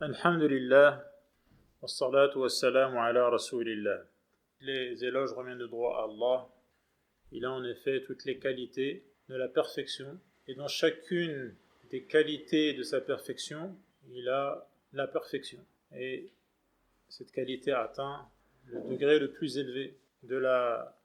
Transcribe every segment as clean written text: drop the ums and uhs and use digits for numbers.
Alhamdulillah, wassalatu wassalamu ala rasulillah. Les éloges reviennent de droit à Allah. Il a en effet toutes les qualités de la perfection. Et dans chacune des qualités de sa perfection, il a la perfection. Et cette qualité atteint le degré le plus élevé de la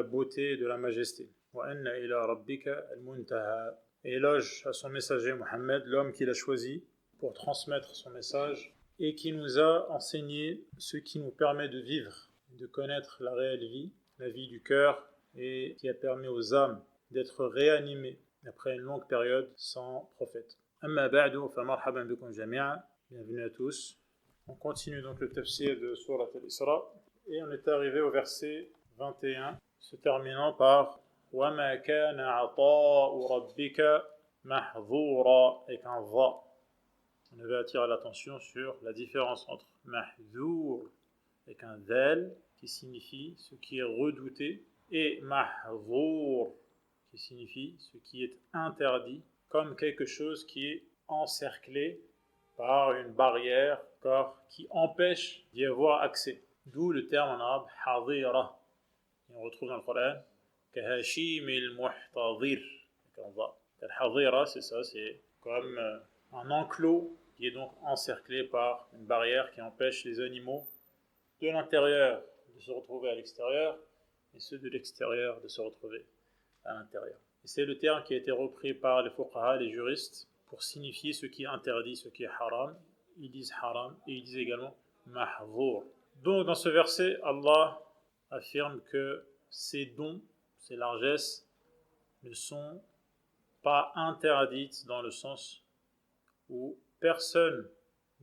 beauté et de la majesté. Wa anna ila rabbika al-muntaha. Et éloge à son messager Mohammed, l'homme qu'il a choisi pour transmettre son message et qui nous a enseigné ce qui nous permet de vivre, de connaître la réelle vie, la vie du cœur, et qui a permis aux âmes d'être réanimées après une longue période sans prophète. Amma ba'du fa marhaban bikum jami'a, bienvenue à tous. On continue donc le tafsir de Surat al-Isra et on est arrivé au verset 21, se terminant par wa ma kana 'ata'u rabbika mahdhura avec un va. On avait attiré l'attention sur la différence entre mahzour avec un dhal qui signifie ce qui est redouté et mahzour qui signifie ce qui est interdit, comme quelque chose qui est encerclé par une barrière qui empêche d'y avoir accès. D'où le terme en arabe hadira. Et on retrouve dans le Coran kahashim al-muhtadir. Al-hadira, c'est ça, c'est comme un enclos qui est donc encerclé par une barrière qui empêche les animaux de l'intérieur de se retrouver à l'extérieur et ceux de l'extérieur de se retrouver à l'intérieur. Et c'est le terme qui a été repris par les fuqaha, les juristes, pour signifier ce qui est interdit, ce qui est haram. Ils disent haram et ils disent également mahzour. Donc dans ce verset, Allah affirme que ces dons, ces largesses ne sont pas interdites dans le sens où personne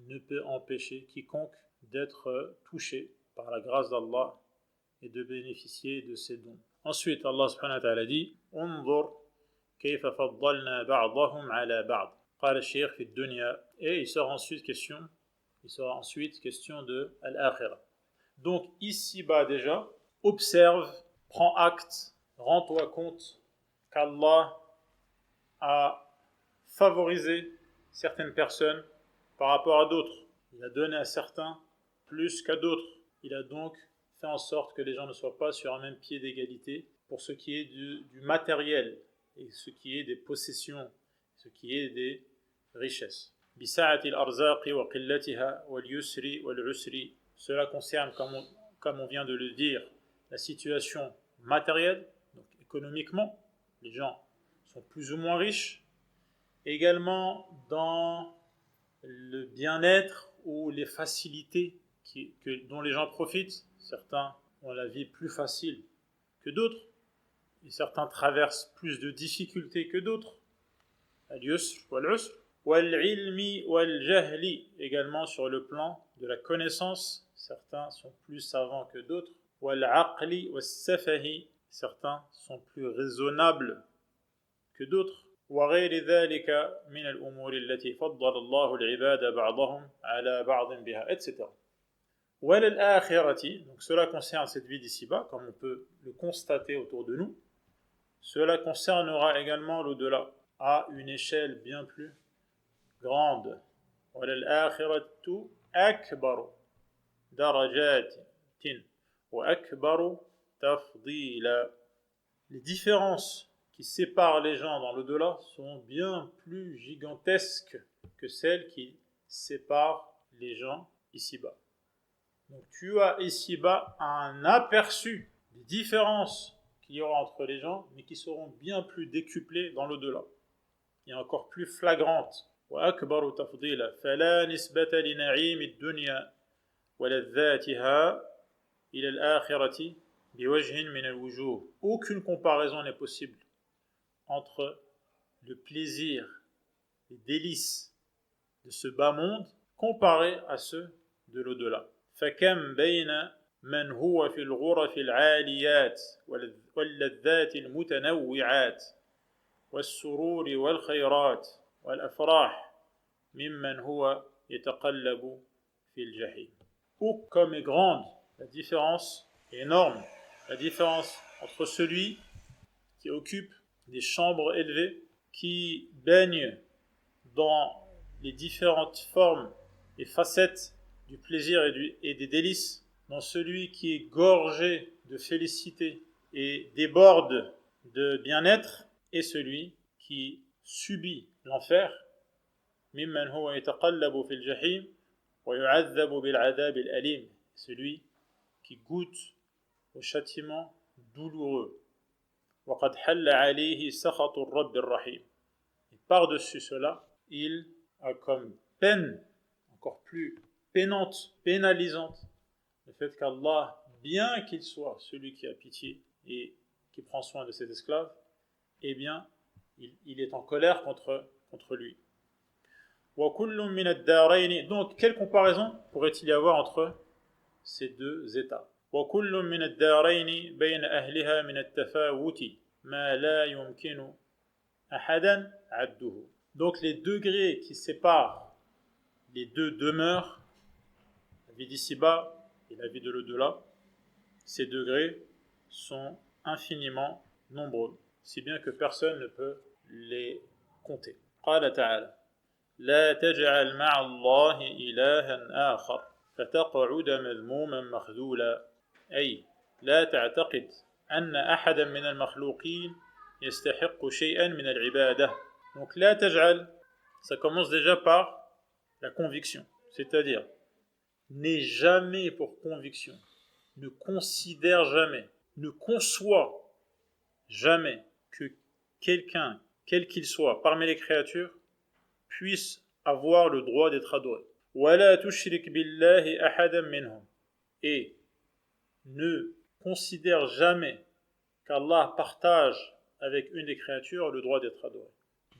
ne peut empêcher quiconque d'être touché par la grâce d'Allah et de bénéficier de ses dons. Ensuite, Allah subhanahu wa ta'ala dit Unzur kayfa faddalna ba'dahum ala ba'd. Qala al-shaykh fi ad-dunya. Et il sera ensuite question de al-akhirah. Donc ici-bas déjà, observe, prends acte, rends-toi compte qu'Allah a favorisé certaines personnes par rapport à d'autres. Il a donné à certains plus qu'à d'autres. Il a donc fait en sorte que les gens ne soient pas sur un même pied d'égalité pour ce qui est du matériel et ce qui est des possessions, ce qui est des richesses. Cela concerne, comme on vient de le dire, la situation matérielle, donc économiquement, les gens sont plus ou moins riches. Également dans le bien-être ou les facilités dont les gens profitent. Certains ont la vie plus facile que d'autres, et certains traversent plus de difficultés que d'autres. Al-yusr wal-usr wal-ilmi wal-jahli, également sur le plan de la connaissance, certains sont plus savants que d'autres. Wal-aqli was-safahi, certains sont plus raisonnables que d'autres. وغير ذلك من الأمور التي فضل الله العباد بعضهم على بعض بها, etc. وللآخرة, donc cela concerne cette vie d'ici-bas, comme on peut le constater autour de nous. Cela concernera également l'au-delà, à une échelle bien plus grande. وللآخرة أكبر درجات وأكبر تفضيلا. Les différences qui séparent les gens dans l'au-delà sont bien plus gigantesques que celles qui séparent les gens ici-bas. Donc tu as ici-bas un aperçu des différences qu'il y aura entre les gens, mais qui seront bien plus décuplées dans l'au-delà et encore plus flagrantes. وأكبر تفضيلا فلا نسبة لنعيم الدنيا ولذاتها إلى الآخرة بوجه من الوجوه. Aucune comparaison n'est possible entre le plaisir, les délices de ce bas monde comparé à ceux de l'au-delà. فكم بين من هو في الغرف العاليات واللذات المتنوعات والسرور والخيرات والأفراح ممن هو يتقلب في الجحيم. Ou comme est grande la différence, énorme la différence entre celui qui occupe des chambres élevées, qui baigne dans les différentes formes et facettes du plaisir et des délices, dans celui qui est gorgé de félicité et déborde de bien-être, et celui qui subit l'enfer, mimman huwa yataqallabu fil jahim wa yu'adhabu bil 'adhab al alim, celui qui goûte au châtiment douloureux. Wa qad halla 'alayhi sakhatu ar-rabb ar-rahim. Et par-dessus cela, il a comme peine encore plus pénante, pénalisante, le fait qu'Allah, bien qu'il soit celui qui a pitié et qui prend soin de ses esclaves, eh bien, il est en colère contre lui. Donc, quelle comparaison pourrait-il y avoir entre ces deux états? Donc, les degrés qui séparent les deux demeures, la vie d'ici-bas et la vie de l'au-delà, ces degrés sont infiniment nombreux, si bien que personne ne peut les compter. قال تعالى: لا تجعل مع الله إلها آخر فتقعد مذموما مخذولا. أي لا تعتقد أن أحدا من المخلوقين يستحق شيئا من العبادة. Donc لا تجعل, ça commence déjà par la conviction, c'est-à-dire n'aie jamais pour conviction, ne considère jamais, ne conçoit jamais que quelqu'un, quel qu'il soit, parmi les créatures, puisse avoir le droit d'être adoré. وَلَا تُشْرِكْ بِاللَّهِ أَحَدًا مِّنْهُمْ. Et ne considère jamais qu'Allah partage avec une des créatures le droit d'être adoré.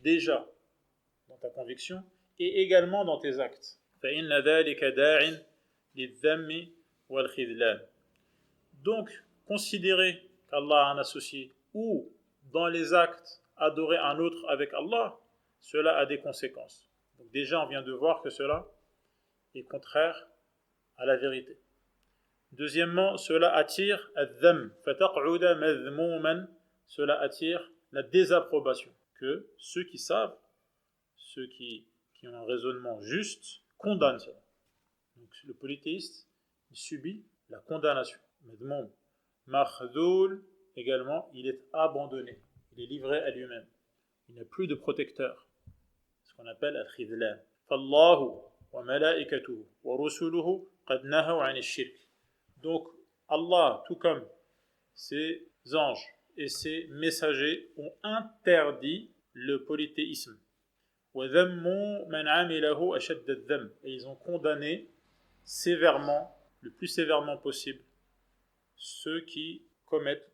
Déjà dans ta conviction et également dans tes actes. فَإِنَّ ذَلِكَ دَاعٍ لِلذَّمِّ وَالْخِذْلَانِ. Donc, considérer qu'Allah a un associé ou dans les actes adorer un autre avec Allah, cela a des conséquences. Donc déjà, on vient de voir que cela est contraire à la vérité. Deuxièmement, cela attire al-dhamm, fataq'uda madhmouman, cela attire la désapprobation, que ceux qui savent, ceux qui ont un raisonnement juste, condamnent cela. Donc le polythéiste, il subit la condamnation. Madmoum. Makhdhoul, également, il est abandonné, il est livré à lui-même. Il n'a plus de protecteur. Ce qu'on appelle al-khidlan. Fallahu wa malaikatuhu wa rusuluhu qad nahaw 'an ash-shirk. Donc Allah, tout comme ses anges et ses messagers, ont interdit le polythéisme. Wa dhammu man 'amilahu ashadd adh-dhamm. Et ils ont condamné sévèrement, le plus sévèrement possible, ceux qui commettent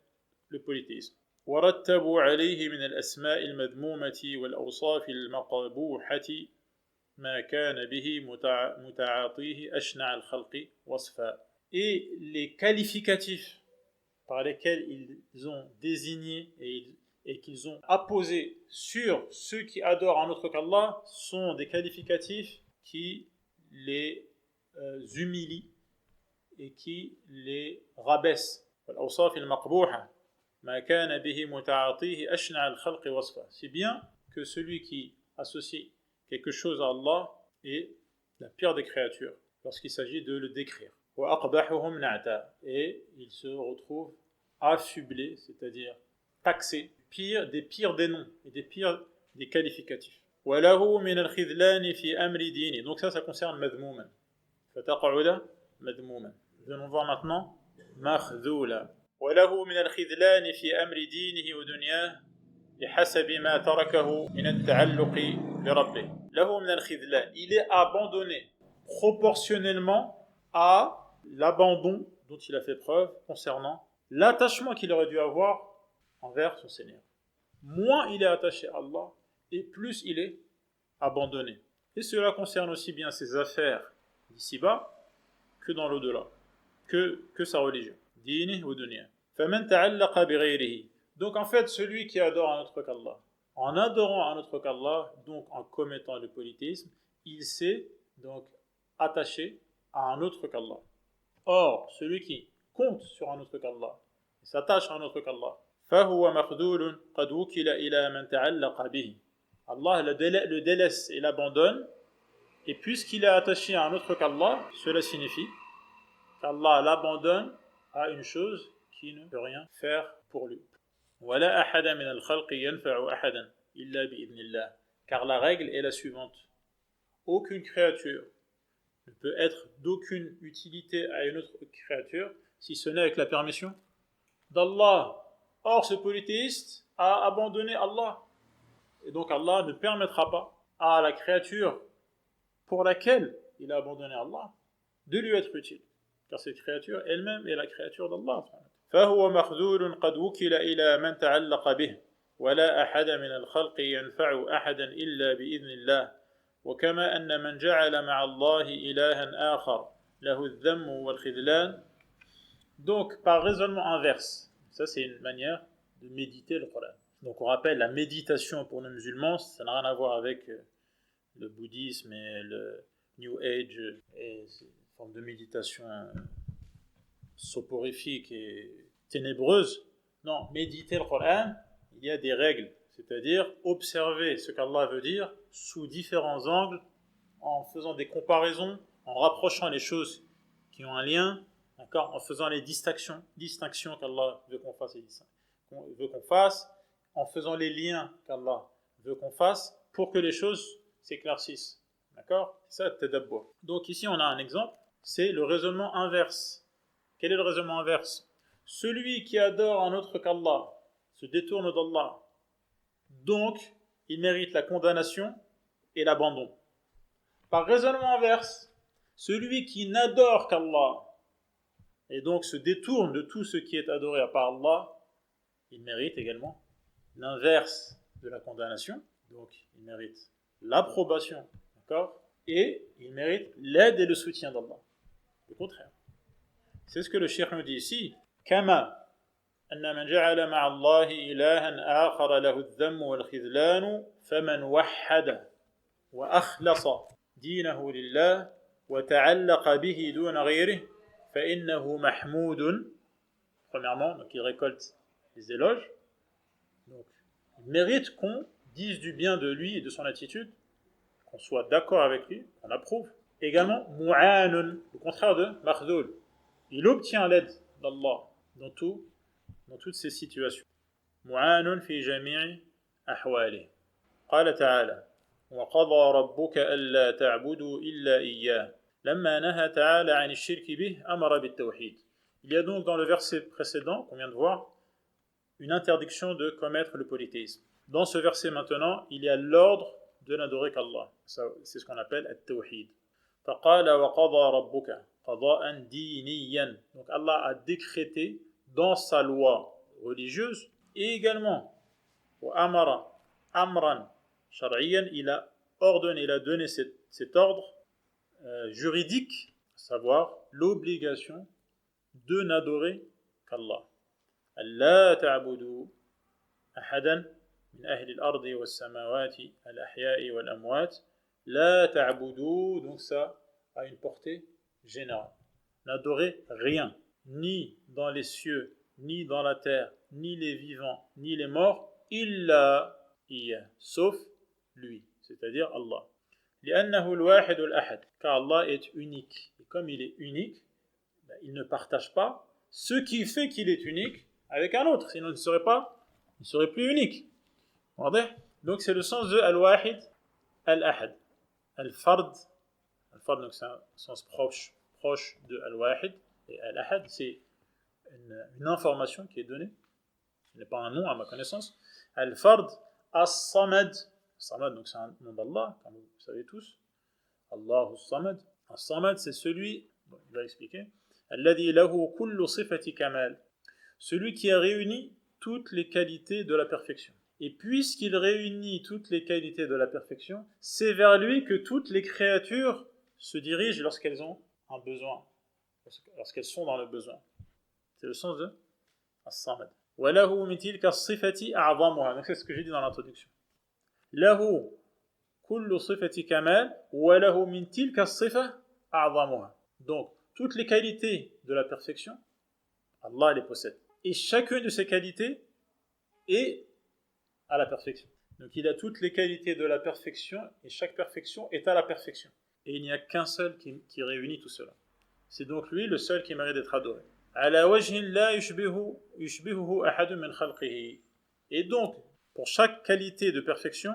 le polythéisme. ورتبوا عليه من الأسماء المذمومة والأوصاف المقبوحة ما كان به متعاطيه أشنع الخلق وصفا. Et les qualificatifs par lesquels ils ont désigné et qu'ils ont apposés sur ceux qui adorent un autre qu'Allah sont des qualificatifs qui les humilient et qui les rabaissent. والأوصاف المقبوحة ما كان به متعاطيه أشنع الخلق وصفا. C'est bien que celui qui associe quelque chose à Allah est la pire des créatures lorsqu'il s'agit de le décrire. وأقبحهم نعتا. Et il se retrouve affublé, c'est-à-dire taxé, des pires des noms et des pires des qualificatifs. وله من الخذلان في أمر دينه. Donc ça concerne مذموما. فتقعد مذموما. Venons voir maintenant مخذولا. وله من الخذلان في أمر دينه ودنياه بحسب ما تركه من التعلق بربه. له من الخذلان. Il est abandonné proportionnellement à l'abandon dont il a fait preuve concernant l'attachement qu'il aurait dû avoir envers son Seigneur. Moins il est attaché à Allah et plus il est abandonné. Et cela concerne aussi bien ses affaires d'ici-bas que dans l'au-delà, que sa religion. Dini ou dunya. Faman ta'allaqa bighayrihi. Donc en fait, celui qui adore un autre qu'Allah, en adorant un autre qu'Allah, donc en commettant le polythéisme, il s'est donc attaché à un autre qu'Allah. Or, celui qui compte sur un autre qu'Allah, s'attache à un autre qu'Allah, فهو مخذول قد وكل إلى من تعلق به. Allah le délaisse et l'abandonne Et puisqu'il est attaché à un autre qu'Allah, cela signifie qu'Allah l'abandonne à une chose qui ne peut rien faire pour lui. وَلَا أَحَدًا مِنَ الْخَلْقِ يَنْفَعُ أَحَدًا إِلَّا بِإِذْنِ اللَّهِ. Car la règle est la suivante. Aucune créature ne peut être d'aucune utilité à une autre créature si ce n'est avec la permission d'Allah. Or, ce polythéiste a abandonné Allah. Et donc Allah ne permettra pas à la créature pour laquelle il a abandonné Allah de lui être utile. Car cette créature elle-même est la créature d'Allah. فهو مخذول قد وكل إلى من تعلق به ولا أحد من الخلق ينفع أحدا إلا بإذن الله وكما أن من جعل مع الله إلها آخر له الذم والخذلان. Donc par raisonnement inverse, ça c'est une manière de méditer le Coran. Donc on rappelle la méditation pour nos musulmans, ça n'a rien à voir avec le bouddhisme et le New Age et ces formes de méditation soporifique et ténébreuse. Non, méditer le Coran, il y a des règles, c'est-à-dire observer ce qu'Allah veut dire sous différents angles, en faisant des comparaisons, en rapprochant les choses qui ont un lien, d'accord, en faisant les distinctions qu'Allah veut qu'on fasse, en faisant les liens qu'Allah veut qu'on fasse, pour que les choses s'éclaircissent. D'accord? C'est ça, tadabbur. Donc ici, on a un exemple, c'est le raisonnement inverse. Quel est le raisonnement inverse? Celui qui adore un autre qu'Allah se détourne d'Allah. Donc, il mérite la condamnation et l'abandon. Par raisonnement inverse, celui qui n'adore qu'Allah et donc se détourne de tout ce qui est adoré à part Allah, il mérite également l'inverse de la condamnation. Donc, il mérite l'approbation, d'accord? Et il mérite l'aide et le soutien d'Allah. Le contraire. C'est ce que le cheikh nous dit ici. كما أن من جعل مع الله إلها آخر له الذم والخذلان فمن وحد وأخلص دينه لله وتعلق به دون غيره فإنه محمود. Premièrement, donc il récolte les éloges. Donc, il mérite qu'on dise du bien de lui et de son attitude, qu'on soit d'accord avec lui, qu'on approuve. Également, mu'anun, le contraire de makhdhul. Il obtient l'aide d'Allah dans toutes ces situations. mu'anun fi jami'i ahwalihi. قال تعالى وقضى ربك ألا تعبدوا إلا إياه لما نهى تعالى عن الشرك به أمر بالتوحيد. Il y a donc dans le verset précédent qu'on vient de voir une interdiction de commettre le polythéisme. Dans ce verset maintenant, il y a l'ordre de n'adorer qu'Allah. C'est ce qu'on appelle at-tawhid. فقال وقضى ربك قضاء دينيا. Donc Allah a décrété dans sa loi religieuse et également وأمر أمرا شرعيا, il a ordonné, il a donné cet ordre juridique, à savoir l'obligation de n'adorer qu'Allah. ألا تعبدوا أحدا من أهل الأرض والسماوات الأحياء والأموات لا تعبدوا. Donc ça a une portée générale. N'adorez rien, ni dans les cieux, ni dans la terre, ni les vivants, ni les morts, illa iya, sauf lui, c'est-à-dire Allah. لأنه الواحد الأحد, car Allah est unique. Et comme il est unique, il ne partage pas ce qui fait qu'il est unique avec un autre, sinon il ne serait plus unique. Donc c'est le sens de al-wahid, al-ahad. Al-fard, donc c'est un sens proche de al-wahid, et al-ahad c'est une information qui est donnée, ce n'est pas un nom à ma connaissance. Al-fard, as-samad, donc c'est un nom d'Allah, comme vous savez tous. Allahu as-samad. As-samad c'est celui, il va expliquer, alladhi lahu kullu sifati kamal, celui qui a réuni toutes les qualités de la perfection. Et puisqu'il réunit toutes les qualités de la perfection, c'est vers lui que toutes les créatures se dirigent lorsqu'elles ont un besoin, lorsqu'elles sont dans le besoin. C'est le sens de as-samad. وَلَهُ مِنْ تِلْكَ الصِّفَةِ أَعْظَمُهَا. Donc c'est ce que j'ai dit dans l'introduction. لَهُ كُلُّ صِفَةِ كَمَالٍ وَلَهُ مِنْ تِلْكَ الصِّفَةِ أَعْظَمُهَا. Donc toutes les qualités de la perfection, Allah les possède. Et chacune de ces qualités est à la perfection. Donc il a toutes les qualités de la perfection et chaque perfection est à la perfection. Et il n'y a qu'un seul qui réunit tout cela. C'est donc lui le seul qui mérite d'être adoré. على وجه لا يشبهه أحد من خلقه. Et donc, pour chaque qualité de perfection,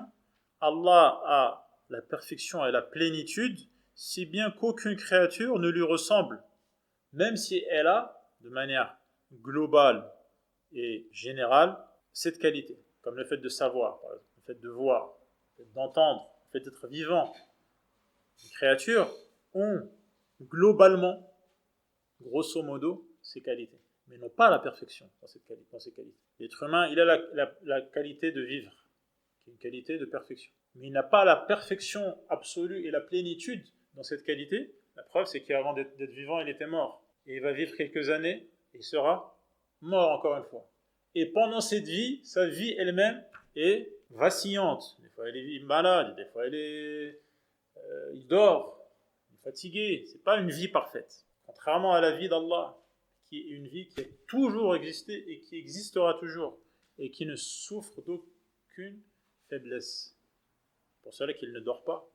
Allah a la perfection et la plénitude, si bien qu'aucune créature ne lui ressemble, même si elle a, de manière globale et générale, cette qualité, comme le fait de savoir, par exemple, le fait de voir, le fait d'entendre, le fait d'être vivant. Les créatures ont globalement, grosso modo, ces qualités, mais n'ont pas la perfection dans ces qualités. L'être humain, il a la qualité de vivre, qui est une qualité de perfection, mais il n'a pas la perfection absolue et la plénitude dans cette qualité. La preuve, c'est qu'avant d'être vivant, il était mort. Et il va vivre quelques années, et il sera mort encore une fois. Et pendant cette vie, sa vie elle-même est vacillante. Des fois, elle est malade, des fois, il dort, il est fatigué. Ce n'est pas une vie parfaite. Contrairement à la vie d'Allah, qui est une vie qui a toujours existé et qui existera toujours, et qui ne souffre d'aucune faiblesse. C'est pour cela qu'il ne dort pas.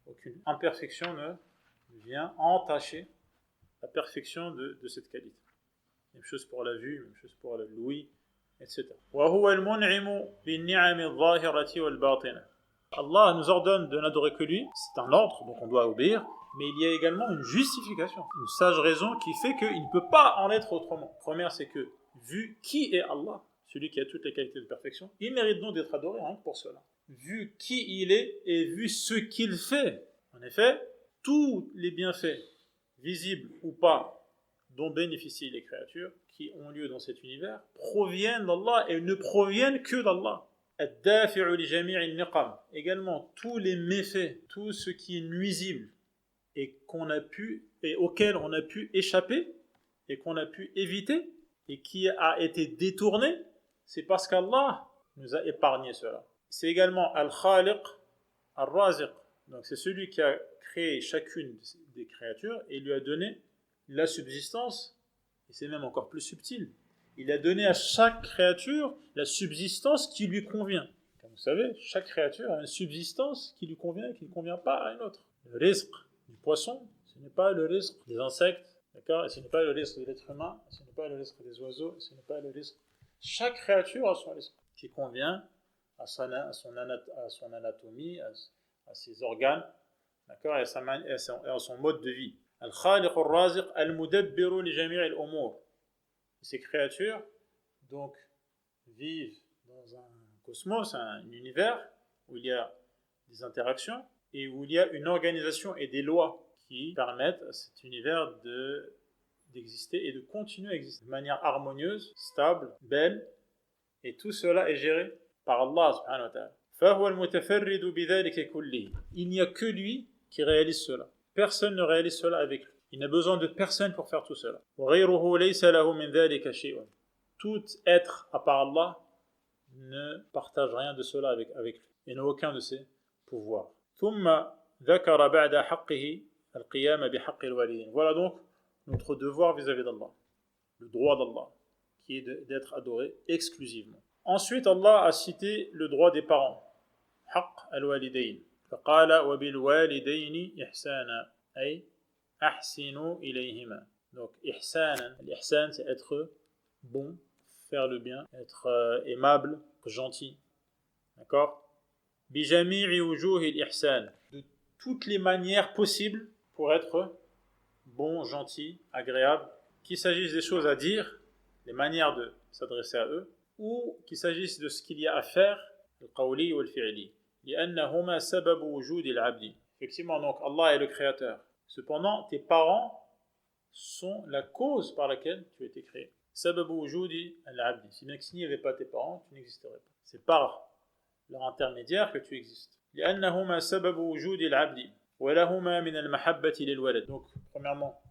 Aucune imperfection ne vient entacher la perfection de cette qualité. Même chose pour la vue, même chose pour l'ouïe, etc. Allah nous ordonne de n'adorer que lui, c'est un ordre, donc on doit obéir, mais il y a également une justification, une sage raison qui fait qu'il ne peut pas en être autrement. Première, c'est que, vu qui est Allah, celui qui a toutes les qualités de perfection, il mérite donc d'être adoré rien que pour cela. Vu qui il est et vu ce qu'il fait. En effet, tous les bienfaits, visibles ou pas, dont bénéficient les créatures qui ont lieu dans cet univers, proviennent d'Allah et ne proviennent que d'Allah. Également, tous les méfaits, tout ce qui est nuisible et auquel on a pu échapper et qu'on a pu éviter et qui a été détourné, c'est parce qu'Allah nous a épargné cela. C'est également Al-Khaliq, Al-Raziq. Donc c'est celui qui a créé chacune des créatures et lui a donné la subsistance, et c'est même encore plus subtil. Il a donné à chaque créature la subsistance qui lui convient. Comme vous savez, chaque créature a une subsistance qui lui convient et qui ne convient pas à une autre. Le rizq du poisson, ce n'est pas le rizq des insectes, d'accord? Et ce n'est pas le rizq de l'être humain, ce n'est pas le rizq des oiseaux, ce n'est pas le rizq. Chaque créature a son rizq qui convient à son anatomie, à ses organes, d'accord, et à son mode de vie. Al-Khaliq al-Raziq al-Mudabbiru li jami' al-umur. Ces créatures donc vivent dans un cosmos, un univers où il y a des interactions et où il y a une organisation et des lois qui permettent à cet univers d'exister et de continuer à exister de manière harmonieuse, stable, belle, et tout cela est géré par Allah subhanahu wa ta'ala. فهو المتفرد بذلك كله. Il n'y a que lui qui réalise cela. Personne ne réalise cela avec lui. Il n'a besoin de personne pour faire tout cela. وغيره ليس له من ذلك شيء. Tout être à part Allah ne partage rien de cela avec lui et n'a aucun de ses pouvoirs. ثم ذكر بعد حقه القيام بحق الوالدين. Voilà donc notre devoir vis-à-vis d'Allah, le droit d'Allah, qui est d'être adoré exclusivement. Ensuite, Allah a cité le droit des parents. حق الوالدين. فقال وبالوالدين إحسانا أي أحسنوا إليهما. Donc, ihsan, l'ihsan, c'est être bon, faire le bien, être aimable, gentil. D'accord? بجميع وجوه الإحسان. De toutes les manières possibles pour être bon, gentil, agréable, qu'il s'agisse des choses à dire, les manières de s'adresser à eux, ou qu'il s'agisse de ce qu'il y a à faire, le qawli ou le fi'li. لأنهما سبب وجود العبد. Effectivement, donc Allah est le créateur. Cependant, tes parents sont la cause par laquelle tu as été créé. سبب وجود العبد. Si bien que s'il n'y avait pas tes parents, tu n'existerais pas. C'est par leur intermédiaire que tu existes. لأنهما سبب وجود العبد ولهما من المحبة للولد. Donc, premièrement,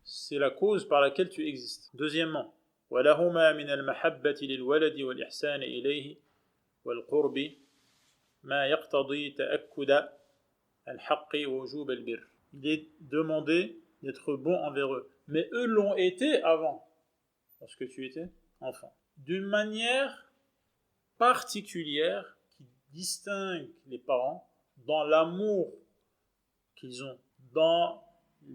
c'est la cause par laquelle tu existes. Deuxièmement, ولهما من المحبة للولد والإحسان إليه والقرب ما يقتضي تأكد الحق ووجوب البر. Il est demandé d'être bon envers eux. Mais eux l'ont été avant, lorsque tu étais enfant. D'une manière particulière qui distingue les parents dans l'amour qu'ils ont, dans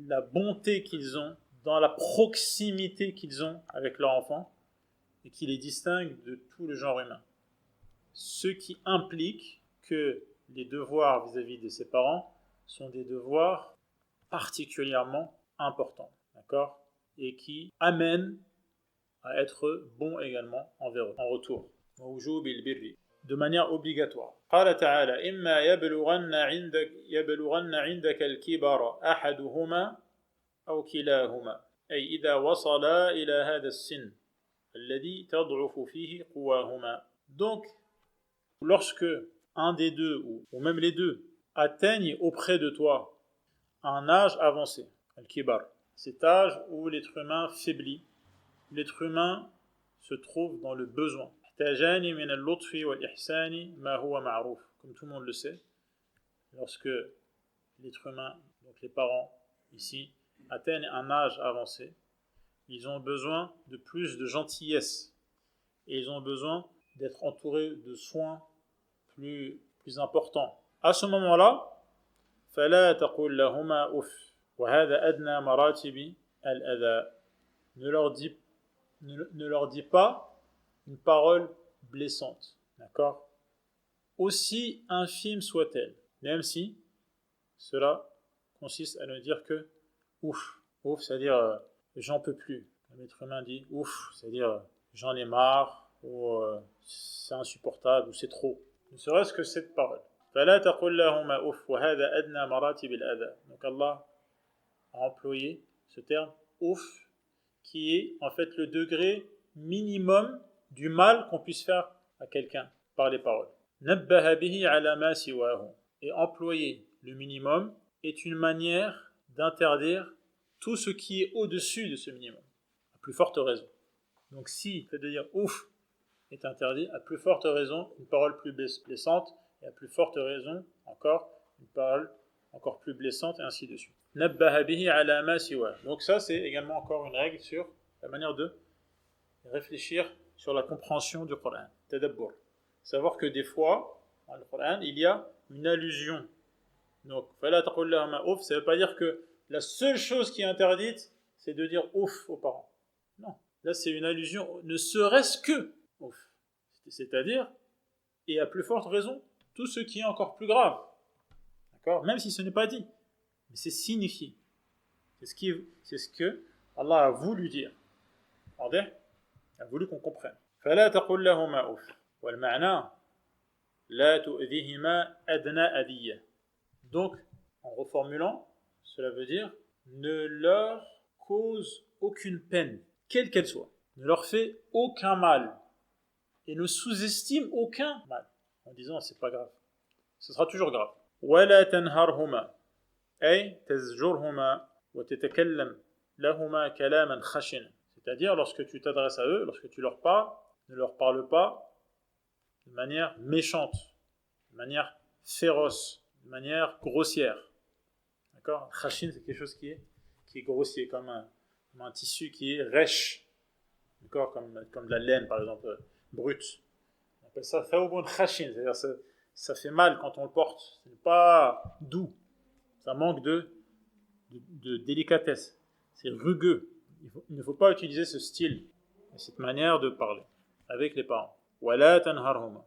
la bonté qu'ils ont, dans la proximité qu'ils ont avec leur enfant, et qui les distingue de tout le genre humain. Ce qui implique que les devoirs vis-à-vis de ses parents sont des devoirs particulièrement importants, d'accord, et qui amènent à être bons également envers eux, en retour. De manière obligatoire. قال تعالى إما يبلغن عندك الكبر أحدهما أو كلاهما أي إذا وصلا إلى هذا السن الذي تضعف فيه قواهما. Donc, lorsque un des deux, ou même les deux, atteignent auprès de toi un âge avancé, al-kibar, cet âge où l'être humain faiblit, l'être humain se trouve dans le besoin. Comme tout le monde le sait, lorsque l'être humain, donc les parents ici, atteignent un âge avancé, ils ont besoin de plus de gentillesse et ils ont besoin d'être entourés de soins plus importants. À ce moment-là, فَلَا تَقُلْ لَهُمَا أُفٍّ وَهَذَا أَدْنَى مَرَاتِبِ الْأَذَى. Ne leur dis pas une parole blessante, d'accord, aussi infime soit-elle, même si cela consiste à ne dire que ouf, c'est-à-dire j'en peux plus. L'être humain dit ouf, c'est-à-dire j'en ai marre, ou c'est insupportable, ou c'est trop. Ne serait-ce que cette parole. فَلَا تَقُلْ لَهُمَا أُفٍّ وَهَذَا أَدْنَى مَرَاتِبِ الْأَذَى. Donc Allah a employé ce terme ouf, qui est en fait le degré minimum du mal qu'on puisse faire à quelqu'un par les paroles. نَبَّهَ بِهِ عَلَى مَا سِوَاهُ. Et employer le minimum est une manière d'interdire tout ce qui est au-dessus de ce minimum, à plus forte raison. Donc si le fait de dire ouf est interdit, à plus forte raison une parole plus blessante, et à plus forte raison encore une parole encore plus blessante, et ainsi de suite. نَبَّهَ بِهِ عَلَى مَا سِوَاهُ. Donc ça c'est également encore une règle sur la manière de réfléchir sur la compréhension du Coran. Tadabbur. Savoir que des fois, dans le Coran, il y a une allusion. Donc, فَلَا تَقُلْ لَهُمَا أُفٍّ, ça ne veut pas dire que la seule chose qui est interdite, c'est de dire ouf aux parents. Non. Là, c'est une allusion, ne serait-ce que ouf. C'est-à-dire, et à plus forte raison, tout ce qui est encore plus grave. D'accord ? Même si ce n'est pas dit. Mais c'est signifié. C'est ce que Allah a voulu dire. Il a voulu qu'on comprenne. فَلَا تَقُلْ لَهُمَا أُفٍّ وَالْمَعْنَى لَا تُؤْذِهِمَا أَدْنَى أَذِيَّةٍ. Donc, en reformulant, cela veut dire ne leur cause aucune peine, quelle qu'elle soit. Ne leur fait aucun mal. Et ne sous-estime aucun mal. En disant, c'est pas grave. Ce sera toujours grave. وَلَا تَنْهَرْهُمَا أي تزجرهما وتتكلم لهما كلاما خشنا. C'est-à-dire, lorsque tu t'adresses à eux, lorsque tu leur parles, ne leur parle pas de manière méchante, de manière féroce, de manière grossière. D'accord ? Khashin, c'est quelque chose qui est grossier, comme un tissu qui est rêche. D'accord ? Comme de la laine, par exemple, brute. On appelle ça thawbun khashin, c'est-à-dire ça fait mal quand on le porte. Ce n'est pas doux. Ça manque de délicatesse. C'est rugueux. Il ne faut pas utiliser ce style, cette manière de parler avec les parents. وَلَا تَنْهَرْهُمَا.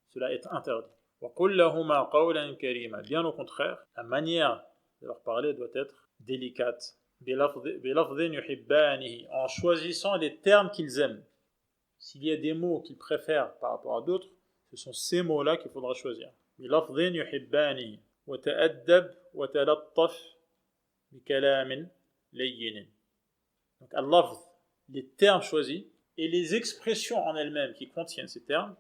Cela est interdit. وَقُلْ لَهُمَا قَوْلًا كَرِيمًا. Bien au contraire, la manière de leur parler doit être délicate. بِلَفْظٍ يُحِبَّانِهِ. En choisissant les termes qu'ils aiment. S'il y a des mots qu'ils préfèrent par rapport à d'autres, ce sont ces mots-là qu'il faudra choisir. بِلَفْظٍ يُحِبَّانِهِ وَتَأَدَّبْ وَتَلَطَّفْ بِكَلَامٍ لَيِّنٍ. Donc, al-lafz, les termes choisis, et les expressions en elles-mêmes qui contiennent ces termes,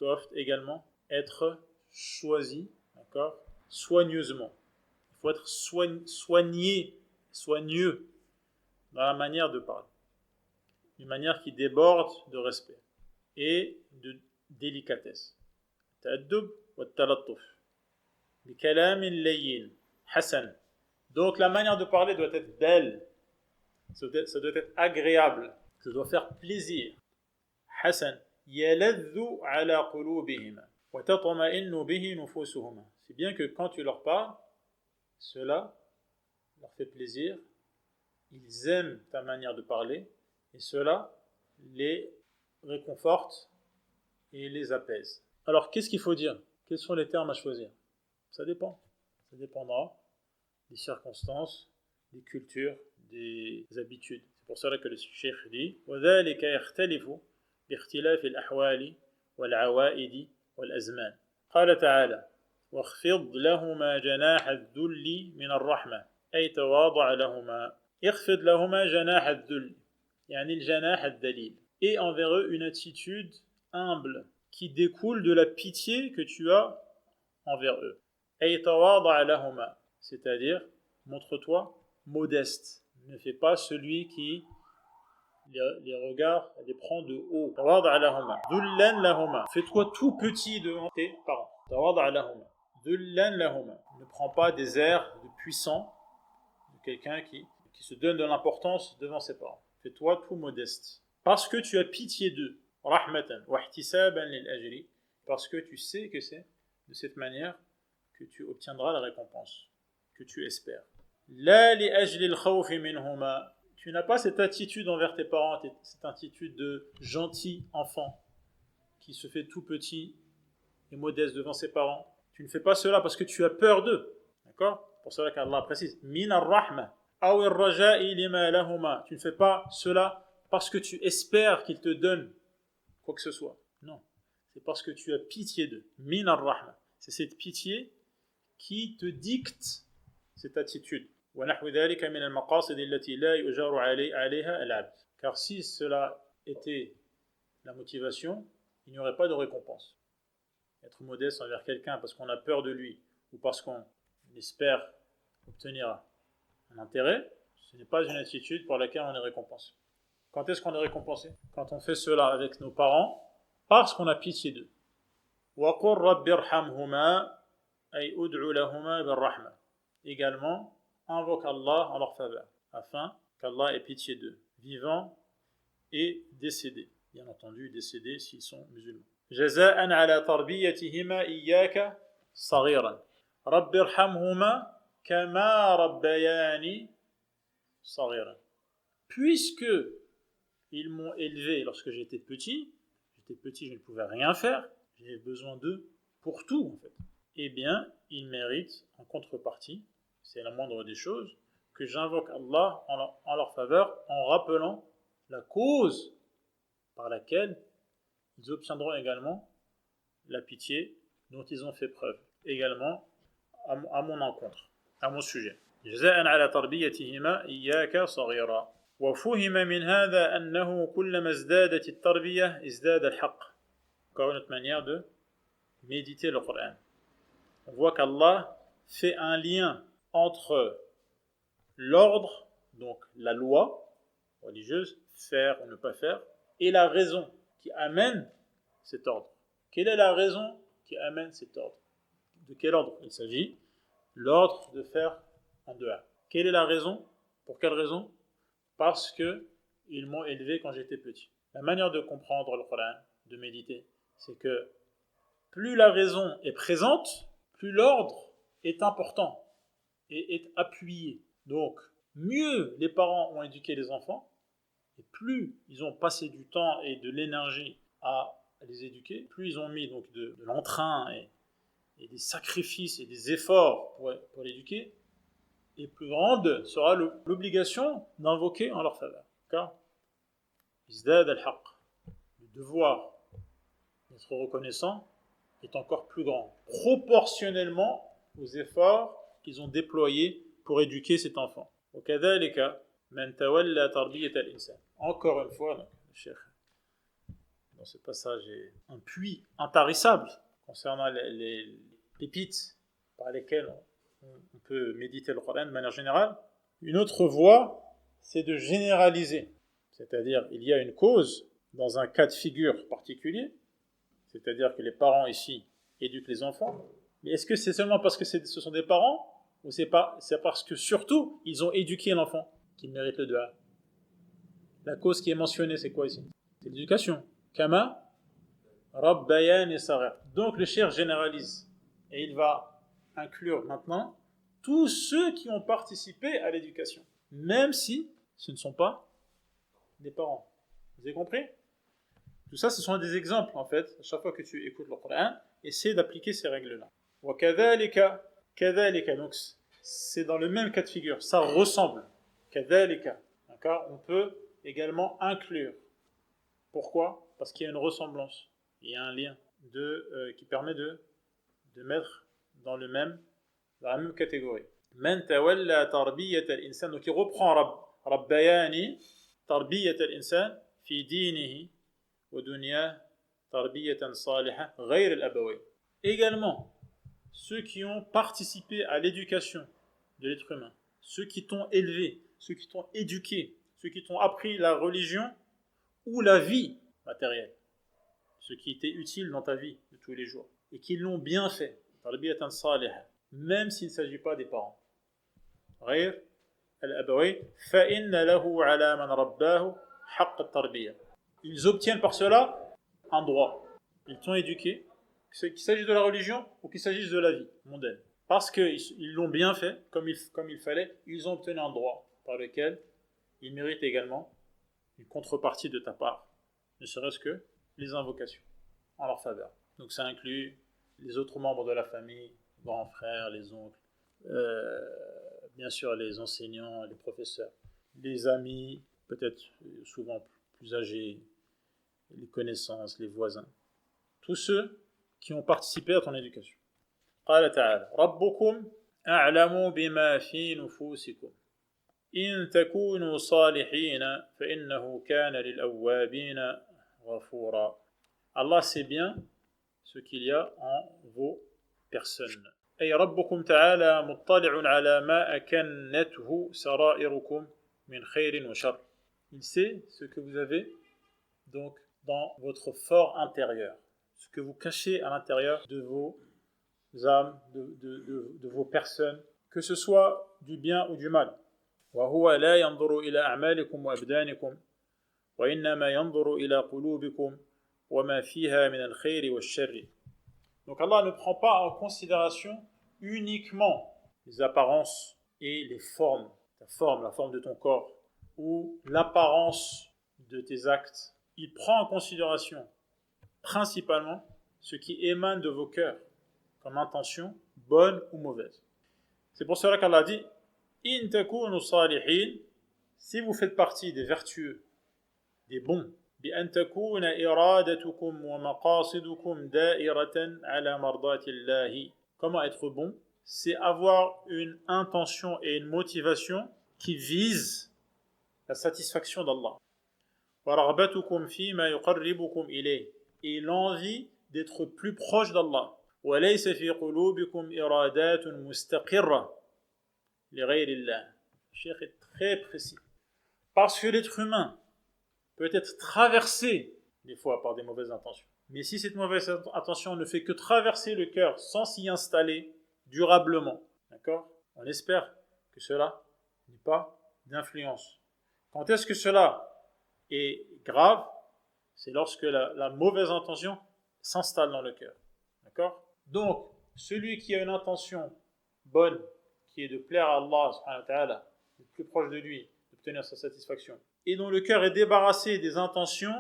doivent également être choisis, d'accord, soigneusement. Il faut être soigneux dans la manière de parler. Une manière qui déborde de respect et de délicatesse. Ta'addub wa talattuf. Bi kalamin layyin, hasan. Donc la manière de parler doit être belle. Ça doit être agréable. Ça doit faire plaisir. Hasan. يَلَذُّ عَلَى قُلُوبِهِمَا وَتَطْمَئِنُّ بِهِ نُفُوسُهُمَا. C'est bien que quand tu leur parles, cela leur fait plaisir, ils aiment ta manière de parler, et cela les réconforte et les apaise. Alors, qu'est-ce qu'il faut dire? Quels sont les termes à choisir? Ça dépend. Ça dépendra des circonstances, des cultures, des habitudes. C'est pour cela que le cheikh dit وَذَلِكَ يَخْتَلِفُ بِاخْتِلَافِ الْأَحْوَالِ وَالْعَوَائِدِ وَالْأَزْمَانِ. قال تعالى واخفض لهما جناح الذل من الرحمة أي تواضع لهما اخفض لهما جناح الذل يعني الجناح الذليل et envers eux une attitude humble qui découle de la pitié que tu as envers eux. أي تواضع لهما, c'est-à-dire montre-toi modeste, ne fais pas celui qui les regards les prend de haut. تواضع لهما ذلا لهما, fais-toi tout petit devant tes parents. تواضع لهما ذلا لهما, ne prends pas des airs de puissant, de quelqu'un qui se donne de l'importance devant ses parents. Fais-toi tout modeste. Parce que tu as pitié d'eux. رحمة واحتسابا للأجر, parce que tu sais que c'est de cette manière que tu obtiendras la récompense que tu espères. لا لأجل الخوف منهما, tu n'as pas cette attitude envers tes parents, cette attitude de gentil enfant qui se fait tout petit et modeste devant ses parents. Tu ne fais pas cela parce que tu as peur d'eux. D'accord? Pour cela qu'Allah précise min ar-rahma aw ar-raja'i lima lahuma. Tu ne fais pas cela parce que tu espères qu'ils te donnent quoi que ce soit. Non, c'est parce que tu as pitié d'eux. Min ar-rahma. C'est cette pitié qui te dicte cette attitude. وَنَحْوِ ذَلِكَ مِنَ الْمَقَاصِدِ الَّتِي لَا يُؤْجَرُ عَلَيْهَا الْعَبْدُ. Car si cela était la motivation, il n'y aurait pas de récompense. Être modeste envers quelqu'un parce qu'on a peur de lui ou parce qu'on espère obtenir un intérêt, ce n'est pas une attitude pour laquelle on est récompensé. Quand est-ce qu'on est récompensé? Quand on fait cela avec nos parents parce qu'on a pitié d'eux. وَقُلْ رَبِّ ارْحَمْهُمَا أي أُدْعُ لَهُمَا بِالرَّحْمَةِ. Également, invoque Allah en leur faveur, afin qu'Allah ait pitié d'eux, vivants et décédés. Bien entendu, décédés s'ils sont musulmans. جزاء على تربيتهما إياك صغيرا رب ارحمهما كما ربياني صغيرا. Puisque ils m'ont élevé lorsque j'étais petit, je ne pouvais rien faire, j'avais besoin d'eux pour tout en fait. Eh bien, ils méritent en contrepartie, c'est la moindre des choses, que j'invoque Allah en leur faveur en rappelant la cause par laquelle ils obtiendront également la pitié dont ils ont fait preuve, également à mon encontre, à mon sujet. جزاء على تربيتهما إياك صغيرا. وفهم من هذا أنه كلما ازدادت التربية ازداد الحق. Encore une autre manière de méditer le Coran. On voit qu'Allah fait un lien entre l'ordre, donc la loi religieuse, faire ou ne pas faire, et la raison qui amène cet ordre. Quelle est la raison qui amène cet ordre? De quel ordre il s'agit? L'ordre de faire un dua. Quelle est la raison? Pour quelle raison? Parce qu'ils m'ont élevé quand j'étais petit. La manière de comprendre le Coran, de méditer, c'est que plus la raison est présente, plus l'ordre est important et est appuyé. Donc, mieux les parents ont éduqué les enfants, et plus ils ont passé du temps et de l'énergie à les éduquer, plus ils ont mis donc de l'entrain et des sacrifices et des efforts pour l'éduquer, et plus grande sera l'obligation d'invoquer en leur faveur. Car izdad al-haq, le devoir d'être reconnaissant est encore plus grand, proportionnellement aux efforts qu'ils ont déployés pour éduquer cet enfant. وكذلك من تولى تربية الإنسان. Encore une fois, donc, le cheikh, dans ce passage, est un puits intarissable concernant les pépites par lesquelles on peut méditer le Coran de manière générale. Une autre voie, c'est de généraliser. C'est-à-dire, il y a une cause dans un cas de figure particulier, c'est-à-dire que les parents ici éduquent les enfants. Mais est-ce que c'est seulement parce que ce sont des parents, ou c'est parce que surtout, ils ont éduqué l'enfant qu'ils méritent le dua? La cause qui est mentionnée, c'est quoi ici? C'est l'éducation. Kama rabbayani saghir. Donc le cheikh généralise et il va inclure maintenant tous ceux qui ont participé à l'éducation, même si ce ne sont pas des parents. Vous avez compris? Tout ça, ce sont des exemples, en fait. À chaque fois que tu écoutes le Coran, essaie d'appliquer ces règles-là. وَكَذَلِكَ كَذَلِكَ. Donc, c'est dans le même cas de figure. Ça ressemble. كَذَلِكَ. D'accord? On peut également inclure. Pourquoi? Parce qu'il y a une ressemblance. Il y a un lien qui permet de mettre dans la même catégorie. من تولى تربية الإنسان. Donc, il reprend ربياني تربية الإنسان في دينه ودنياه تربية صالحة غير الأبوين. Également, ceux qui ont participé à l'éducation de l'être humain, ceux qui t'ont élevé, ceux qui t'ont éduqué, ceux qui t'ont appris la religion ou la vie matérielle, ce qui était utile dans ta vie de tous les jours, et qui l'ont bien fait, tarbiyatan salihah, même s'il ne s'agit pas des parents. غير الأبوين فإن له على من رباه حق التربية. Ils obtiennent par cela un droit. Ils t'ont éduqué, qu'il s'agisse de la religion ou qu'il s'agisse de la vie mondaine. Parce qu'ils l'ont bien fait, comme il fallait, ils ont obtenu un droit par lequel ils méritent également une contrepartie de ta part, ne serait-ce que les invocations en leur faveur. Donc ça inclut les autres membres de la famille, les grands frères, les oncles, bien sûr les enseignants, les professeurs, les amis, peut-être souvent plus âgés, les connaissances, les voisins, tous ceux qui ont participé à ton éducation. قال تعالى ربكم أعلم بما في نفوسكم إن تكونوا صالحين فإنه كان للأوابين غفورا. Allah sait bien ce qu'il y a en vos personnes. أي ربكم تعالى مطلع على ما أكنته سرائركم من خير وشر. Il sait ce que vous avez donc dans votre fort intérieur, ce que vous cachez à l'intérieur de vos âmes, de vos personnes, que ce soit du bien ou du mal. وهو لا ينظر إلى أعمالكم وأبدانكم وإنما ينظر إلى قلوبكم وما فيها من الخير والشر. Donc Allah ne prend pas en considération uniquement les apparences et les formes, la forme de ton corps ou l'apparence de tes actes. Il prend en considération principalement ce qui émane de vos cœurs comme intention, bonne ou mauvaise. C'est pour cela qu'Allah dit In takunu salihin, si vous faites partie des vertueux, des bons, bi an takuna iradatukum wa maqasidukum da'iratan ala mardatillahi. Comment être bon? C'est avoir une intention et une motivation qui vise la satisfaction d'Allah. Wa raghbatukum fima yuqarribukum ilayh, et l'envie d'être plus proche d'Allah. Wa laysa fi qulubikum iradatun mustaqirra li ghayri Allah. Le cheikh est très précis. Parce que l'être humain peut être traversé des fois par des mauvaises intentions. Mais si cette mauvaise intention ne fait que traverser le cœur sans s'y installer durablement, d'accord, on espère que cela n'est pas d'influence. Quand est-ce que cela est grave? C'est lorsque la mauvaise intention s'installe dans le cœur. D'accord? Donc, celui qui a une intention bonne, qui est de plaire à Allah, subhanahu wa ta'ala, le plus proche de lui, d'obtenir sa satisfaction, et dont le cœur est débarrassé des intentions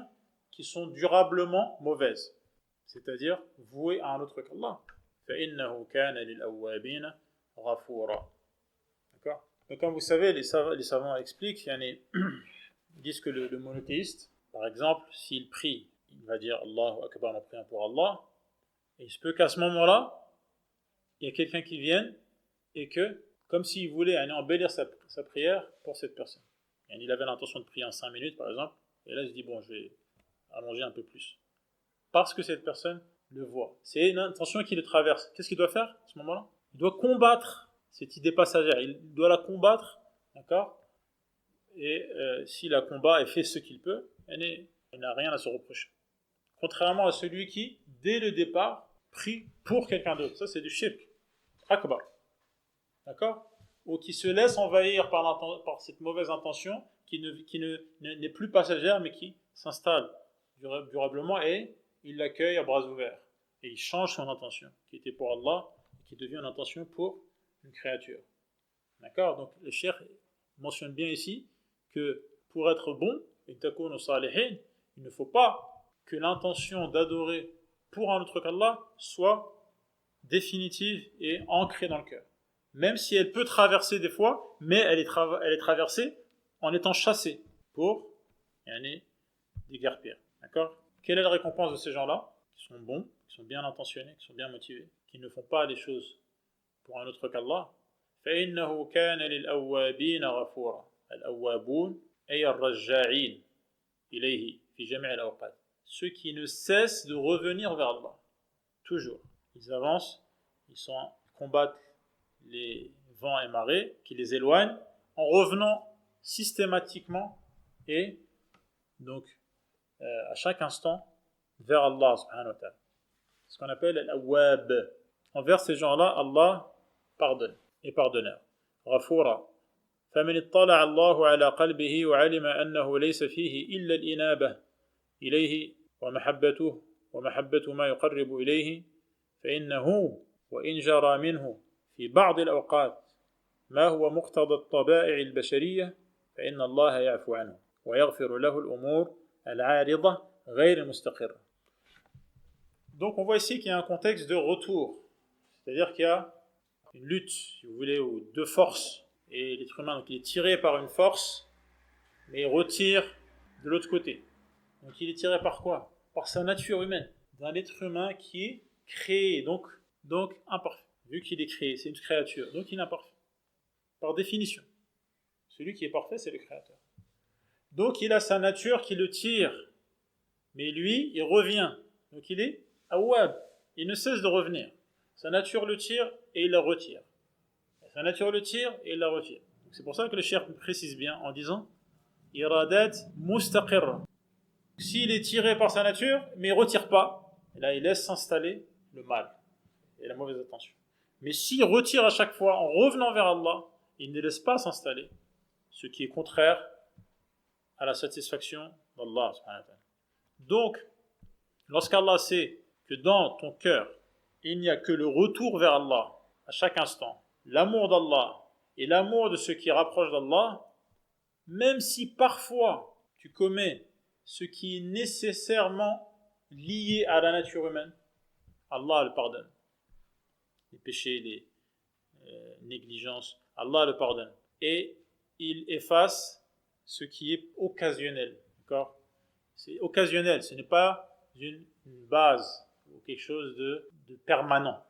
qui sont durablement mauvaises, c'est-à-dire vouées à un autre qu'Allah. فَإِنَّهُ كَانَ لِلْأَوَّابِينَ غَفُورًا. D'accord? Donc, comme vous savez, les savants expliquent, ils disent que le monothéiste, par exemple, s'il prie, il va dire Allahu Akbar en priant pour Allah, et il se peut qu'à ce moment-là, il y a quelqu'un qui vienne et que, comme s'il voulait embellir sa prière pour cette personne. Il avait l'intention de prier en 5 minutes, par exemple, et là il se dit, bon, je vais allonger un peu plus. Parce que cette personne le voit. C'est une intention qui le traverse. Qu'est-ce qu'il doit faire à ce moment-là? Il doit combattre cette idée passagère. Il doit la combattre, d'accord? Et s'il la combat et fait ce qu'il peut, il n'a rien à se reprocher. Contrairement à celui qui, dès le départ, prie pour quelqu'un d'autre. Ça, c'est du shirk akbar. D'accord? Ou qui se laisse envahir par cette mauvaise intention qui n'est plus passagère mais qui s'installe durablement, et il l'accueille à bras ouverts et il change son intention qui était pour Allah, qui devient une intention pour une créature. D'accord? Donc le cheikh mentionne bien ici que pour être bon, il ne faut pas que l'intention d'adorer pour un autre qu'Allah soit définitive et ancrée dans le cœur. Même si elle peut traverser des fois, mais elle est traversée en étant chassée pour déguerpir. D'accord? Quelle est la récompense de ces gens-là? Qui sont bons, qui sont bien intentionnés, qui sont bien motivés, qui ne font pas les choses pour un autre qu'Allah. فإنه كان للأوابين غفورا الأوابون أي الرجاعين إليه في جميع الأوقات. Ceux qui ne cessent de revenir vers Allah. Toujours. Ils avancent, ils combattent les vents et marées qui les éloignent en revenant systématiquement et donc à chaque instant vers Allah subhanahu wa ta'ala. Ce qu'on appelle al-awwab. Envers ces gens-là, Allah pardonne et pardonneur. غفورا فمن اطلع الله على قلبه وعلم أنه ليس فيه إلا الإنابة إليه ومحبة ما يقرب إليه فإنه وإن جرى منه في بعض الأوقات ما هو مقتضى الطبائع البشرية فإن الله يعفو عنه ويغفر له الأمور العارضة غير المستقرة. Donc on voit ici qu'il y a un contexte de retour, c'est-à-dire qu'il y a une lutte, si vous voulez, ou deux forces, et l'être humain donc, il est tiré par une force, mais il retire de l'autre côté. Donc il est tiré par quoi? Par sa nature humaine, d'un être humain qui est créé, donc imparfait. Vu qu'il est créé, c'est une créature, donc il est imparfait. Par définition. Celui qui est parfait, c'est le créateur. Donc il a sa nature qui le tire, mais lui, il revient. Donc il est awwab, il ne cesse de revenir. Sa nature le tire et il la retire. Sa nature le tire et il la retire. Donc c'est pour ça que le cheikh précise bien en disant iradat mustaqirra. S'il est tiré par sa nature, mais il ne retire pas, et là il laisse s'installer le mal et la mauvaise attention. Mais s'il retire à chaque fois en revenant vers Allah, il ne laisse pas s'installer, ce qui est contraire à la satisfaction d'Allah. Donc, lorsqu'Allah sait que dans ton cœur, il n'y a que le retour vers Allah à chaque instant, l'amour d'Allah et l'amour de ceux qui rapprochent d'Allah, même si parfois tu commets ce qui est nécessairement lié à la nature humaine, Allah le pardonne. Les péchés, les négligences, Allah le pardonne. Et il efface ce qui est occasionnel. D'accord? C'est occasionnel, ce n'est pas une base ou quelque chose de permanent.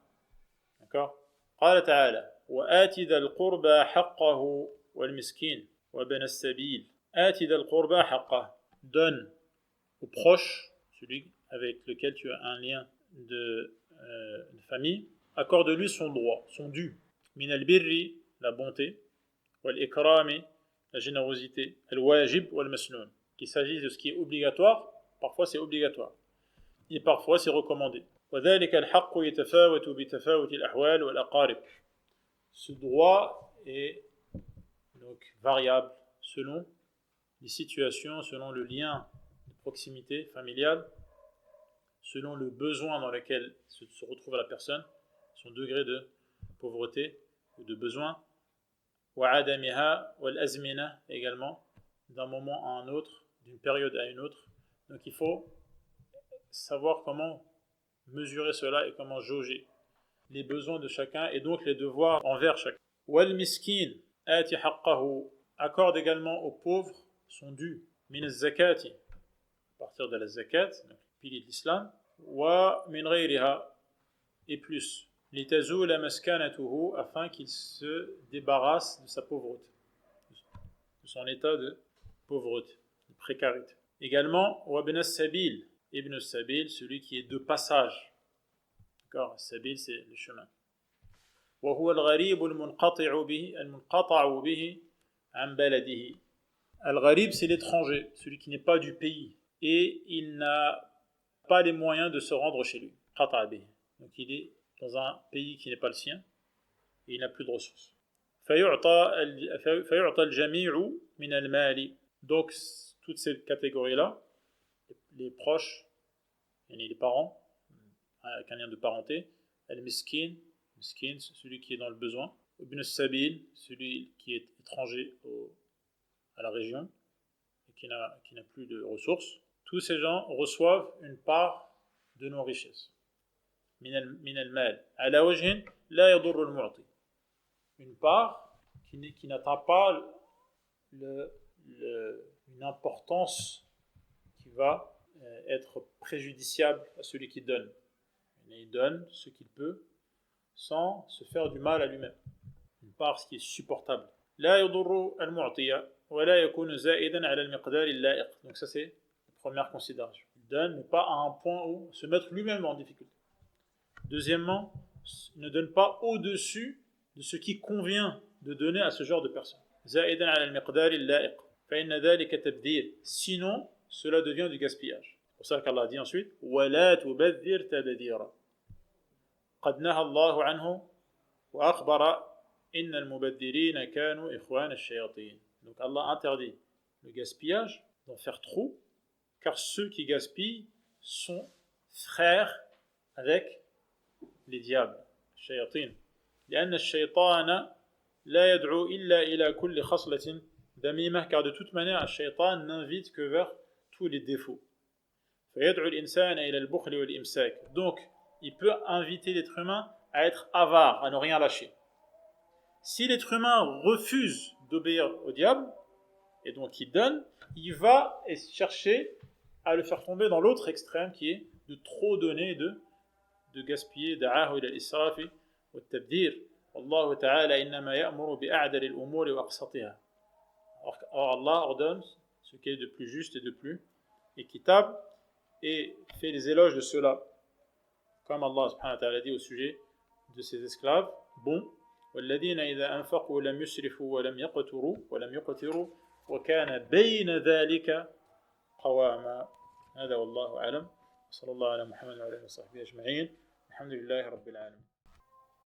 D'accord? قال تعالى وآت ذا القربى حقه والمسكين وابن السبيل آت ذا القربى حقه. Donne au proche, celui avec lequel tu as un lien de famille, accorde-lui son droit, son dû. من البر, la bonté, والإكرام, la générosité, الواجب والمسنون, qu'il s'agisse de ce qui est obligatoire, parfois c'est obligatoire, et parfois c'est recommandé. وذلك الحق يتفاوت بتفاوت الأحوال والأقارب. Ce droit est donc variable selon les situations, selon le lien de proximité familiale, selon le besoin dans lequel se retrouve la personne, son degré de pauvreté ou de besoin, وعدمها والأزمنة également, d'un moment à un autre, d'une période à une autre. Donc il faut savoir comment mesurer cela et comment jauger les besoins de chacun et donc les devoirs envers chacun. والمسكين آتِ حقه, accorde également aux pauvres son dû. من الزكاة, à partir de la zakat, donc pilier de l'islam, ومن غيرها, et plus. لتزول مسكنته, afin qu'il se débarrasse de sa pauvreté, de son état de pauvreté, de précarité. Également, وابن السبيل, Ibn al-Sabil, celui qui est de passage. D'accord, Sabil, c'est le chemin. وهو الغريب المنقطع به عن بلده. Al-Gharib, c'est l'étranger, celui qui n'est pas du pays, et il n'a pas les moyens de se rendre chez lui. Donc il est dans un pays qui n'est pas le sien, et il n'a plus de ressources. فيعطى الجميع من المال. Donc toutes ces catégories-là, les proches, les parents, avec un lien de parenté, al-miskin, miskin, celui qui est dans le besoin, ibn as-sabil, celui qui est étranger à la région et qui n'a plus de ressources. Tous ces gens reçoivent une part de nos richesses. Min al-mal, ala wajhin la yadurru al-mu'ti. Une part qui n'atteint pas une importance qui va être préjudiciable à celui qui donne. Il donne ce qu'il peut sans se faire du mal à lui-même. Une part qui est supportable. لا يضر المعطي ولا يكون زائدا على المقدار اللائق. Donc ça c'est la première considération. Il donne mais pas à un point où se mettre lui-même en difficulté. Deuxièmement, il ne donne pas au-dessus de ce qui convient de donner à ce genre de personne. زائدا على المقدار اللائق فإن ذلك تبذير. Sinon, cela devient du gaspillage. C'est pour ça qu'Allah dit ensuite ولا تبذر تبذيرا. قد نهى الله عنه وأخبر إن المبذرين كانوا إخوان الشياطين. Donc Allah interdit le gaspillage, d'en faire trop, car ceux qui gaspillent sont frères avec les diables, الشياطين. لأن الشيطان لا يدعو إلا إلى كل خصلة ذميمة, car de toute manière, الشيطان n'invite que vers tous les défauts. فيدعو الإنسان إلى البخل والإمساك. Donc, il peut inviter l'être humain à être avare, à ne rien lâcher. Si l'être humain refuse d'obéir au diable, et donc il donne, il va chercher à le faire tomber dans l'autre extrême qui est de trop donner, de gaspiller. دعاه إلى الإسراف والتبذير. والله تعالى إنما يأمر بأعدل الأمور وأقسطها. Or Allah ordonne ce qui est de plus juste et de plus équitable et fait les éloges de cela. Comme Allah subhanahu wa ta'ala dit au sujet de ses esclaves, bon, والذين إذا أنفقوا لم يسرفوا ولم يقتروا وكان بين ذلك قواما. هذا والله أعلم. صلى الله على محمد وعلى آله وصحبه أجمعين. الحمد لله رب العالمين.